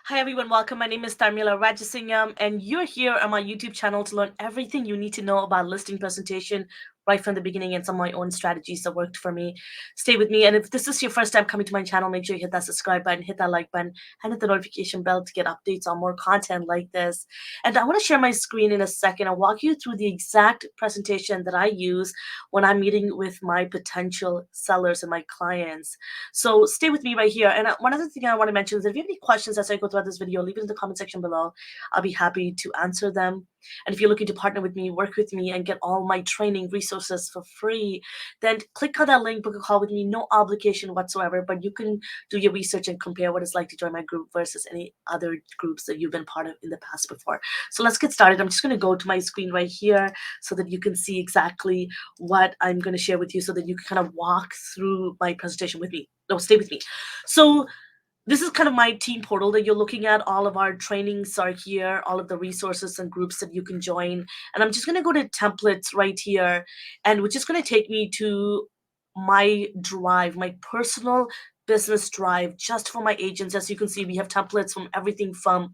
Hi everyone, welcome. My name is Tharmila Rajasingam, and you're here on my YouTube channel to learn everything you need to know about listing presentation right from the beginning and some of my own strategies that worked for me. Stay with me, and if this is your first time coming to my channel, make sure you hit that subscribe button, hit that like button, and hit the notification bell to get updates on more content like this. And I want to share my screen in a second. I'll walk you through the exact presentation that I use when I'm meeting with my potential sellers and my clients. So stay with me right here. And one other thing I want to mention is if you have any questions as I go throughout this video, leave it in the comment section below. I'll be happy to answer them. And if you're looking to partner with me, work with me, and get all my training resources for free, then click on that link, book a call with me, no obligation whatsoever, but you can do your research and compare what it's like to join my group versus any other groups that you've been part of in the past before. So let's get started. I'm just going to go to my screen right here so that you can see exactly what I'm going to share with you so that you can kind of walk through my presentation with me. No, stay with me. So this is kind of my team portal that you're looking at. All of our trainings are here, all of the resources and groups that you can join. And I'm just going to go to templates right here, and which is going to take me to my drive, my personal business drive just for my agents. As you can see, we have templates from everything from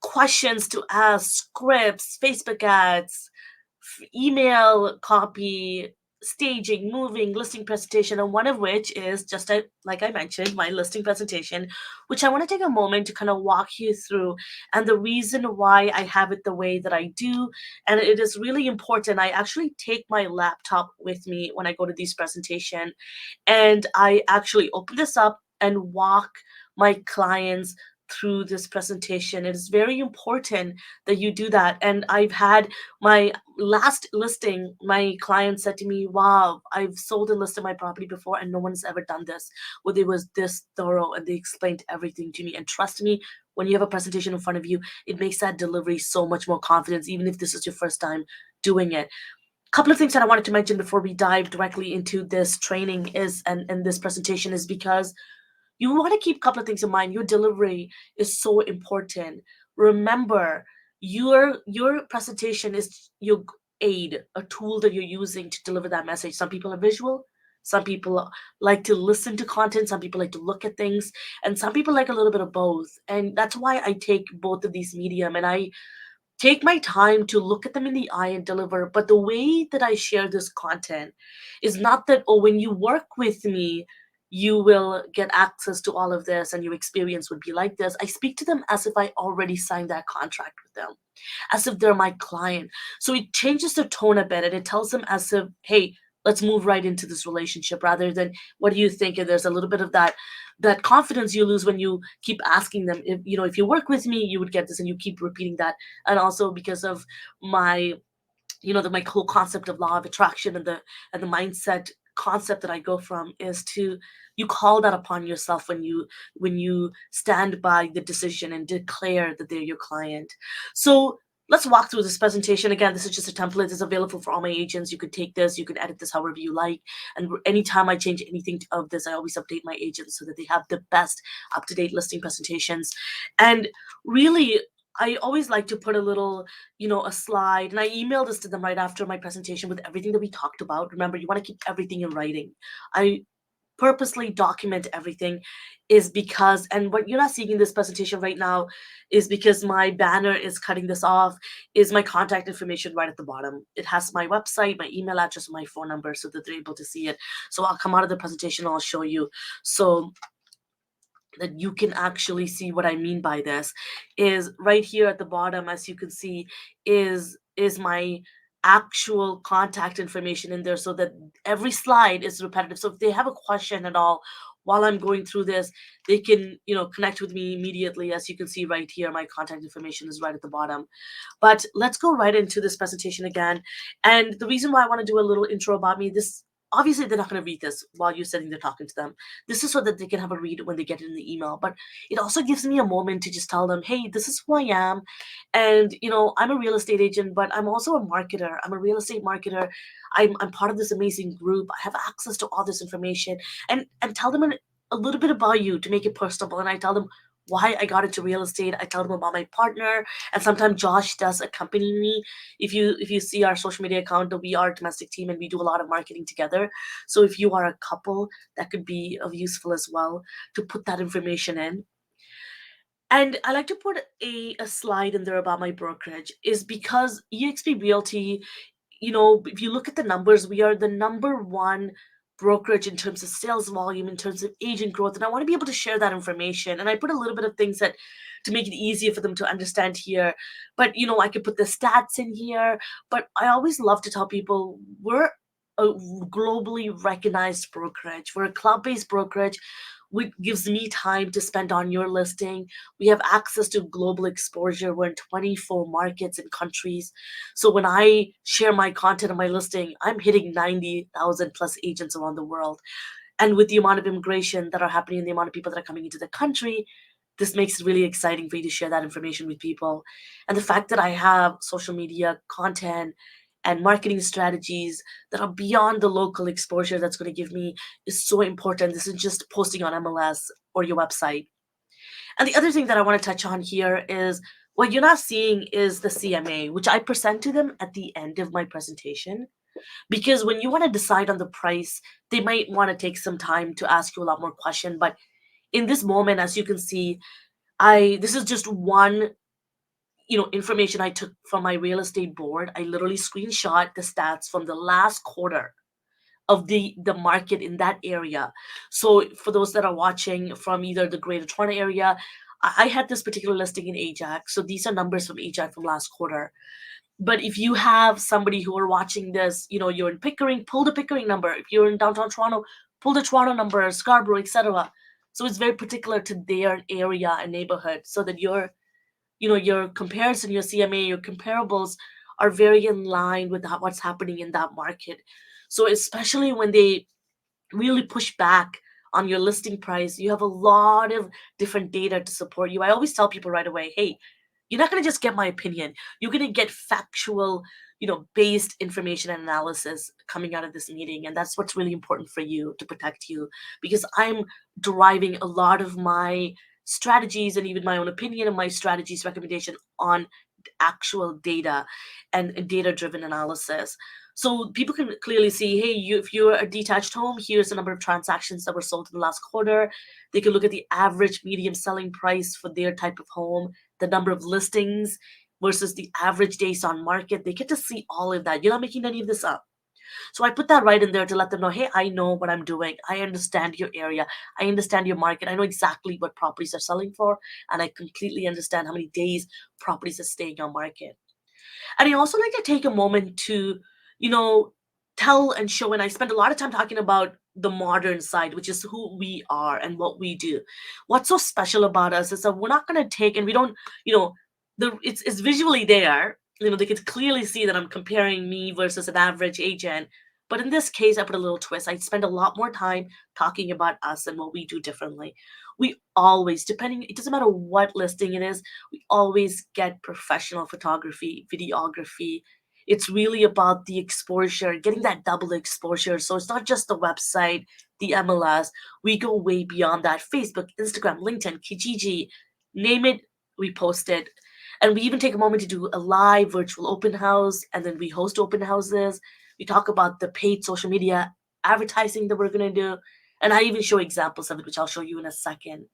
questions to ask, scripts, Facebook ads, email copy, staging, moving, listing presentation, and one of which is just like I mentioned, my listing presentation, which I want to take a moment to kind of walk you through and the reason why I have it the way that I do. And it is really important. I actually take my laptop with me when I go to these presentation, and I actually open this up and walk my clients through this presentation. It is very important that you do that. And I've had my last listing, my client said to me, wow, I've sold and listed my property before and no one's ever done this. Well, it was this thorough and they explained everything to me. And trust me, when you have a presentation in front of you, it makes that delivery so much more confidence, even if this is your first time doing it. Couple of things that I wanted to mention before we dive directly into this training is and this presentation is because you want to keep a couple of things in mind. Your delivery is so important. Remember, your presentation is your aid, a tool that you're using to deliver that message. Some people are visual, some people like to listen to content, some people like to look at things, and some people like a little bit of both. And that's why I take both of these medium and I take my time to look at them in the eye and deliver. But the way that I share this content is not that, oh, when you work with me, you will get access to all of this and your experience would be like this. I speak to them as if I already signed that contract with them, as if they're my client. So it changes the tone a bit and it tells them as if, hey, let's move right into this relationship rather than what do you think? And there's a little bit of that confidence you lose when you keep asking them, if if you work with me you would get this, and you keep repeating that. And also because of my my whole concept of law of attraction and the mindset concept that I go from is to you call that upon yourself when you stand by the decision and declare that they're your client. So let's walk through this presentation. Again, this is just a template. It's available for all my agents. You could take this, you could edit this however you like, and anytime I change anything of this, I always update my agents so that they have the best up-to-date listing presentations. And really, I always like to put a little, a slide, and I emailed this to them right after my presentation with everything that we talked about. Remember, you want to keep everything in writing. I purposely document everything is because, and what you're not seeing in this presentation right now is because my banner is cutting this off, is my contact information right at the bottom. It has my website, my email address, and my phone number so that they're able to see it. So I'll come out of the presentation and I'll show you. So that you can actually see what I mean by this is right here at the bottom, as you can see, is my actual contact information in there so that every slide is repetitive. So if they have a question at all while I'm going through this, they can, connect with me immediately. As you can see right here, my contact information is right at the bottom. But let's go right into this presentation again. And the reason why I want to do a little intro about me, this obviously they're not going to read this while you're sitting there talking to them. This is so that they can have a read when they get it in the email. But it also gives me a moment to just tell them, hey, this is who I am. And, I'm a real estate agent, but I'm also a marketer. I'm a real estate marketer. I'm part of this amazing group. I have access to all this information, and tell them a little bit about you to make it personable. And I tell them why I got into real estate. I tell them about my partner, and sometimes Josh does accompany me. If you see our social media account, we are a domestic team and we do a lot of marketing together. So if you are a couple, that could be of useful as well to put that information in. And I like to put a slide in there about my brokerage is because EXP Realty, if you look at the numbers, we are the number one brokerage in terms of sales volume, in terms of agent growth. And I want to be able to share that information. And I put a little bit of things that to make it easier for them to understand here. But, I could put the stats in here. But I always love to tell people we're a globally recognized brokerage. We're a club based brokerage, which gives me time to spend on your listing. We have access to global exposure. We're in 24 markets and countries. So when I share my content on my listing, I'm hitting 90,000 plus agents around the world. And with the amount of immigration that are happening and the amount of people that are coming into the country, this makes it really exciting for you to share that information with people. And the fact that I have social media content and marketing strategies that are beyond the local exposure that's going to give me is so important. This is just posting on MLS or your website. And the other thing that I want to touch on here is what you're not seeing is the CMA, which I present to them at the end of my presentation. Because when you want to decide on the price, they might want to take some time to ask you a lot more questions. But in this moment, as you can see, I this is just one information I took from my real estate board. I literally screenshot the stats from the last quarter of the market in that area. So for those that are watching from either the Greater Toronto area, I had this particular listing in Ajax. So these are numbers from Ajax from last quarter. But if you have somebody who are watching this, you're in Pickering, pull the Pickering number. If you're in downtown Toronto, pull the Toronto number, Scarborough, etc. So it's very particular to their area and neighborhood, so that your comparison, your CMA, your comparables are very in line with what's happening in that market. So especially when they really push back on your listing price, you have a lot of different data to support you. I always tell people right away, hey, you're not going to just get my opinion. You're going to get factual, based information and analysis coming out of this meeting. And that's what's really important for you to protect you, because I'm deriving a lot of my strategies and even my own opinion and my strategies recommendation on actual data and data driven analysis. So people can clearly see, hey, if you're a detached home, here's the number of transactions that were sold in the last quarter. They can look at the average medium selling price for their type of home, the number of listings versus the average days on market. They get to see all of that. You're not making any of this up. So I put that right in there to let them know, hey, I know what I'm doing. I understand your area. I understand your market. I know exactly what properties are selling for. And I completely understand how many days properties are staying on market. And I also like to take a moment to, you know, tell and show. And I spend a lot of time talking about the modern side, which is who we are and what we do. What's so special about us is that we're not going to take, and we don't, it's visually there. They could clearly see that I'm comparing me versus an average agent. But in this case, I put a little twist. I spend a lot more time talking about us and what we do differently. We always, it doesn't matter what listing it is, we always get professional photography, videography. It's really about the exposure, getting that double exposure. So it's not just the website, the MLS. We go way beyond that. Facebook, Instagram, LinkedIn, Kijiji, name it, we post it. And we even take a moment to do a live virtual open house, and then we host open houses. We talk about the paid social media advertising that we're going to do. And I even show examples of it, which I'll show you in a second.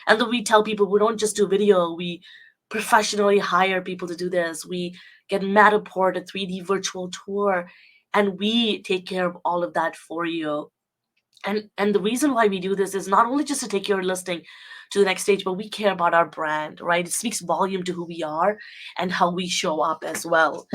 And then we tell people we don't just do video, we professionally hire people to do this. We get Matterport, a 3D virtual tour, and we take care of all of that for you. And the reason why we do this is not only just to take your listing to the next stage, but we care about our brand, right? It speaks volume to who we are and how we show up as well.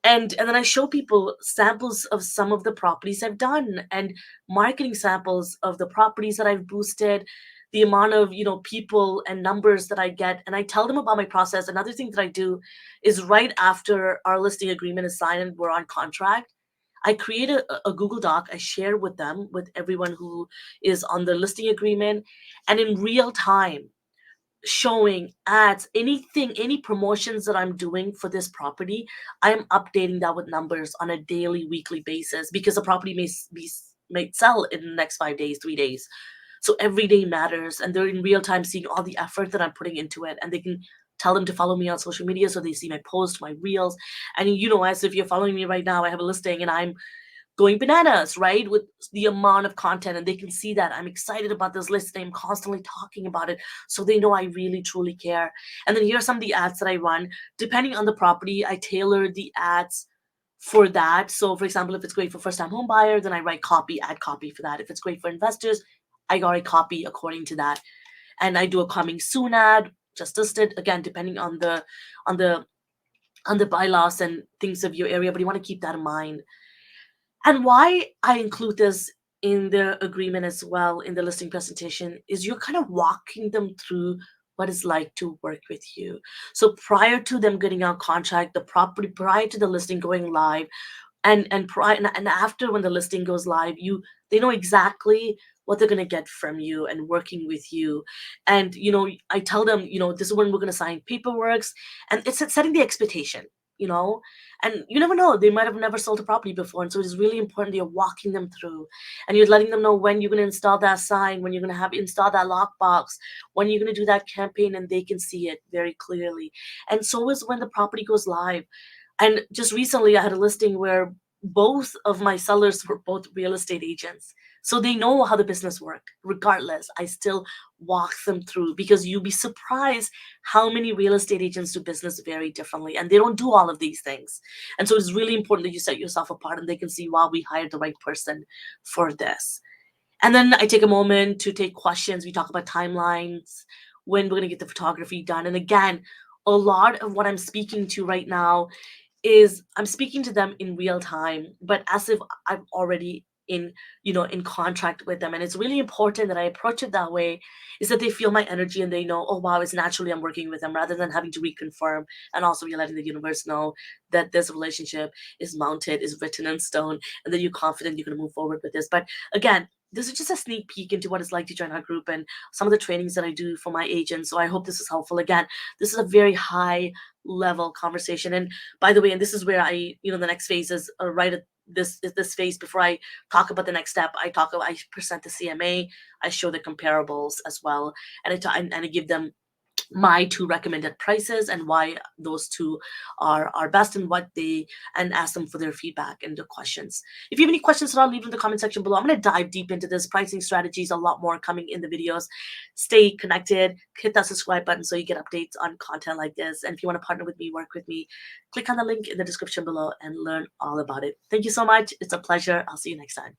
And then I show people samples of some of the properties I've done and marketing samples of the properties that I've boosted, the amount of people and numbers that I get, and I tell them about my process. Another thing that I do is right after our listing agreement is signed and we're on contract, I create a Google Doc. I share with them, with everyone who is on the listing agreement, and in real time showing ads, anything, any promotions that I'm doing for this property, I'm updating that with numbers on a daily, weekly basis, because the property may sell in the next 5 days, 3 days. So every day matters, and they're in real time seeing all the effort that I'm putting into it, and they can tell them to follow me on social media so they see my posts, my reels. And as if you're following me right now, I have a listing and I'm going bananas, right? With the amount of content, and they can see that I'm excited about this listing. I'm constantly talking about it. So they know I really truly care. And then here are some of the ads that I run. Depending on the property, I tailor the ads for that. So for example, if it's great for first time home buyer, then I write copy, add copy for that. If it's great for investors, I write copy according to that. And I do a coming soon ad, just listed, again, depending on the on the bylaws and things of your area, but you want to keep that in mind. And why I include this in the agreement as well in the listing presentation is you're kind of walking them through what it's like to work with you. So prior to them getting our contract, the property prior to the listing going live, and after when the listing goes live, they know exactly what they're going to get from you and working with you. And I tell them, this is when we're going to sign paperwork, and it's setting the expectation, you know and you never know, they might have never sold a property before, and so it's really important that you're walking them through, and you're letting them know when you're going to install that sign, when you're going to have install that lockbox, when you're going to do that campaign, and they can see it very clearly. And so is when the property goes live. And just recently, I had a listing where both of my sellers were both real estate agents. So they know how the business worked. Regardless, I still walk them through, because you'll be surprised how many real estate agents do business very differently, and they don't do all of these things. And so it's really important that you set yourself apart and they can see, wow, we hired the right person for this. And then I take a moment to take questions. We talk about timelines, when we're going to get the photography done. And again, a lot of what I'm speaking to right now is I'm speaking to them in real time, but as if I'm already in contract with them. And it's really important that I approach it that way, is that they feel my energy and they know, oh wow, it's naturally I'm working with them, rather than having to reconfirm. And also you're letting the universe know that this relationship is mounted, is written in stone, and that you're confident you're going to move forward with this. But again, this is just a sneak peek into what it's like to join our group and some of the trainings that I do for my agents. So I hope this is helpful. Again, this is a very high level conversation. And by the way, and this is where the next phase is right at this phase. Before I talk about the next step, I present the CMA, I show the comparables as well, and I give them my two recommended prices and why those two are best, and and ask them for their feedback and their questions. If you have any questions at all, leave them in the comment section below. I'm going to dive deep into this pricing strategies, a lot more coming in the videos. Stay connected, hit that subscribe button so you get updates on content like this. And if you want to partner with me, work with me, click on the link in the description below and learn all about it. Thank you so much. It's a pleasure. I'll see you next time.